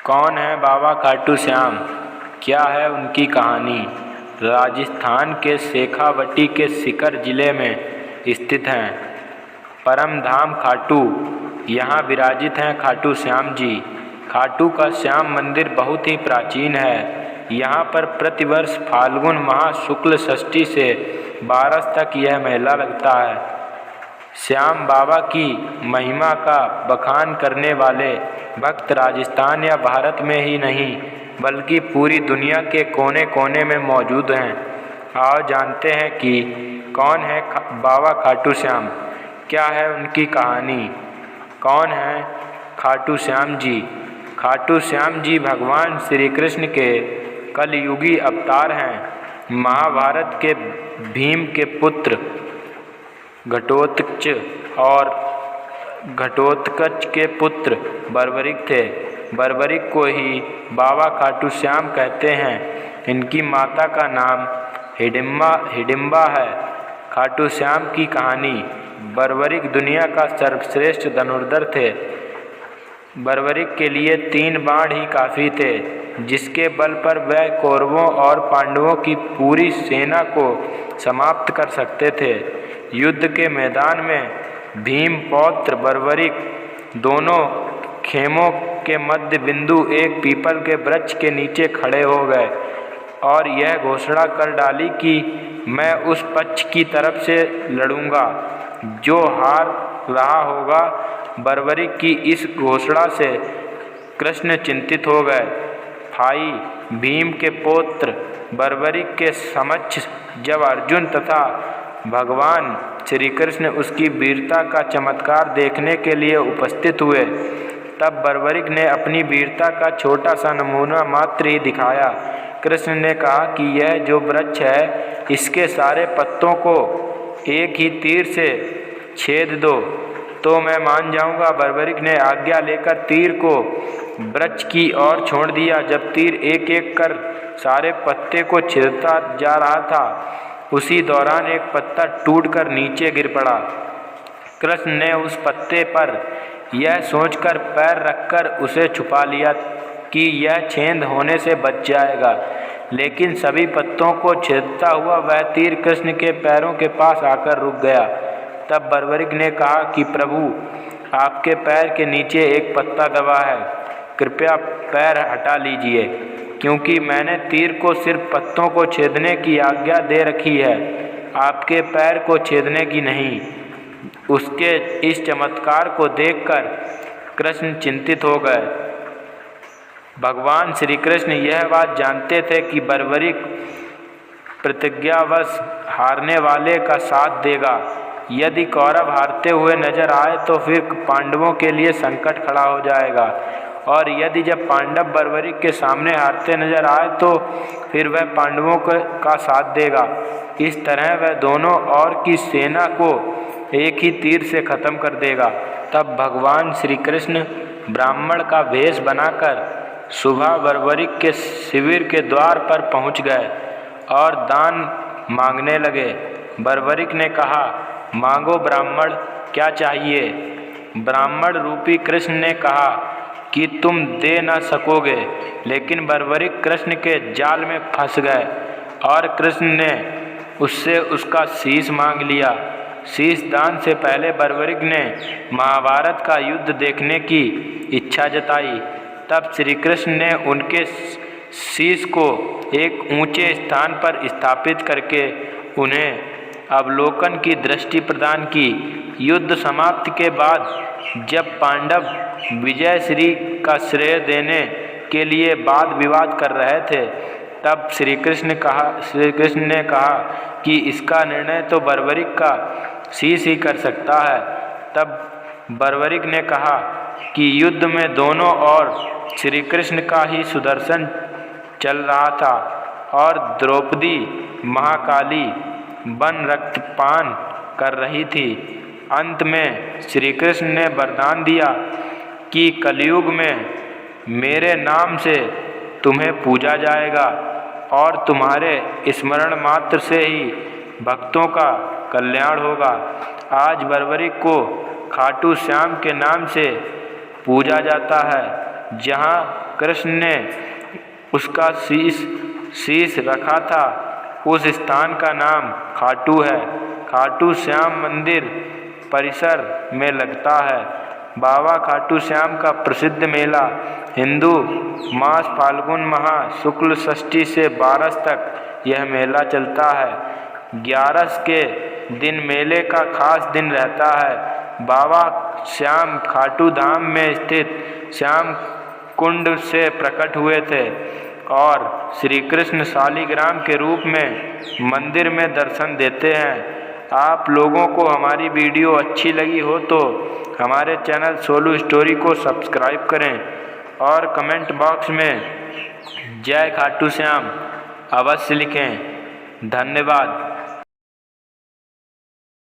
कौन है बाबा खाटू श्याम? क्या है उनकी कहानी? राजस्थान के शेखावटी के सीकर जिले में स्थित हैं परम धाम खाटू। यहाँ विराजित हैं खाटू श्याम जी। खाटू का श्याम मंदिर बहुत ही प्राचीन है। यहाँ पर प्रतिवर्ष फाल्गुन माह शुक्ल षष्ठी से 12 तक यह मेला लगता है। श्याम बाबा की महिमा का बखान करने वाले भक्त राजस्थान या भारत में ही नहीं बल्कि पूरी दुनिया के कोने कोने में मौजूद हैं। आओ जानते हैं कि कौन है बाबा खाटू श्याम, क्या है उनकी कहानी। कौन है खाटू श्याम जी? खाटू श्याम जी भगवान श्री कृष्ण के कलयुगी अवतार हैं। महाभारत के भीम के पुत्र घटोत्कच और घटोत्कच के पुत्र बर्बरिक थे। बर्बरिक को ही बाबा खाटू श्याम कहते हैं। इनकी माता का नाम हिडिंबा है। खाटू श्याम की कहानी। बर्बरिक दुनिया का सर्वश्रेष्ठ धनुर्धर थे। बर्बरिक के लिए 3 बाण ही काफ़ी थे, जिसके बल पर वह कौरवों और पांडवों की पूरी सेना को समाप्त कर सकते थे। युद्ध के मैदान में भीम पौत्र बर्बरिक दोनों खेमों के मध्य बिंदु एक पीपल के वृक्ष के नीचे खड़े हो गए और यह घोषणा कर डाली कि मैं उस पक्ष की तरफ से लड़ूंगा जो हार रहा होगा। बर्बरिक की इस घोषणा से कृष्ण चिंतित हो गए। भाई भीम के पौत्र बर्बरिक के समक्ष जब अर्जुन तथा भगवान श्री कृष्ण उसकी वीरता का चमत्कार देखने के लिए उपस्थित हुए, तब बर्बरिक ने अपनी वीरता का छोटा सा नमूना मात्र ही दिखाया। कृष्ण ने कहा कि यह जो वृक्ष है इसके सारे पत्तों को एक ही तीर से छेद दो तो मैं मान जाऊंगा। बर्बरिक ने आज्ञा लेकर तीर को वृक्ष की ओर छोड़ दिया। जब तीर एक एक कर सारे पत्ते को छेदता जा रहा था, उसी दौरान एक पत्ता टूटकर नीचे गिर पड़ा। कृष्ण ने उस पत्ते पर यह सोचकर पैर रखकर उसे छुपा लिया कि यह छेद होने से बच जाएगा, लेकिन सभी पत्तों को छेदता हुआ वह तीर कृष्ण के पैरों के पास आकर रुक गया। तब बर्बरिक ने कहा कि प्रभु, आपके पैर के नीचे एक पत्ता दबा है, कृपया पैर हटा लीजिए, क्योंकि मैंने तीर को सिर्फ पत्तों को छेदने की आज्ञा दे रखी है, आपके पैर को छेदने की नहीं। उसके इस चमत्कार को देखकर कृष्ण चिंतित हो गए। भगवान श्री कृष्ण यह बात जानते थे कि बर्बरिक प्रतिज्ञावश हारने वाले का साथ देगा। यदि कौरव हारते हुए नजर आए तो फिर पांडवों के लिए संकट खड़ा हो जाएगा, और यदि जब पांडव बर्बरिक के सामने हारते नजर आए तो फिर वह पांडवों का साथ देगा। इस तरह वह दोनों और की सेना को एक ही तीर से खत्म कर देगा। तब भगवान श्री कृष्ण ब्राह्मण का वेश बनाकर सुबह बर्बरिक के शिविर के द्वार पर पहुंच गए और दान मांगने लगे। बर्बरिक ने कहा, मांगो ब्राह्मण, क्या चाहिए? ब्राह्मण रूपी कृष्ण ने कहा कि तुम दे न सकोगे, लेकिन बर्बरिक कृष्ण के जाल में फंस गए और कृष्ण ने उससे उसका शीश मांग लिया। शीश दान से पहले बर्बरिक ने महाभारत का युद्ध देखने की इच्छा जताई। तब श्री कृष्ण ने उनके शीश को एक ऊंचे स्थान पर स्थापित करके उन्हें अवलोकन की दृष्टि प्रदान की। युद्ध समाप्ति के बाद जब पांडव विजय श्री का श्रेय देने के लिए वाद विवाद कर रहे थे, तब श्री कृष्ण ने कहा कि इसका निर्णय तो बर्बरिक का शीश ही कर सकता है। तब बर्बरिक ने कहा कि युद्ध में दोनों ओर श्री कृष्ण का ही सुदर्शन चल रहा था और द्रौपदी महाकाली वन रक्तपान कर रही थी। अंत में श्री कृष्ण ने वरदान दिया कि कलयुग में मेरे नाम से तुम्हें पूजा जाएगा और तुम्हारे स्मरण मात्र से ही भक्तों का कल्याण होगा। आज बर्बरिक को खाटू श्याम के नाम से पूजा जाता है। जहाँ कृष्ण ने उसका शीश रखा था, उस स्थान का नाम खाटू है। खाटू श्याम मंदिर परिसर में लगता है। बाबा खाटू श्याम का प्रसिद्ध मेला हिंदू मास फाल्गुन माह शुक्ल षष्ठी से 12 तक यह मेला चलता है। 11 के दिन मेले का खास दिन रहता है। बाबा श्याम खाटू धाम में स्थित श्याम कुंड से प्रकट हुए थे और श्री कृष्ण शालिग्राम के रूप में मंदिर में दर्शन देते हैं। आप लोगों को हमारी वीडियो अच्छी लगी हो तो हमारे चैनल सोलू स्टोरी को सब्सक्राइब करें और कमेंट बॉक्स में जय खाटू श्याम अवश्य लिखें। धन्यवाद।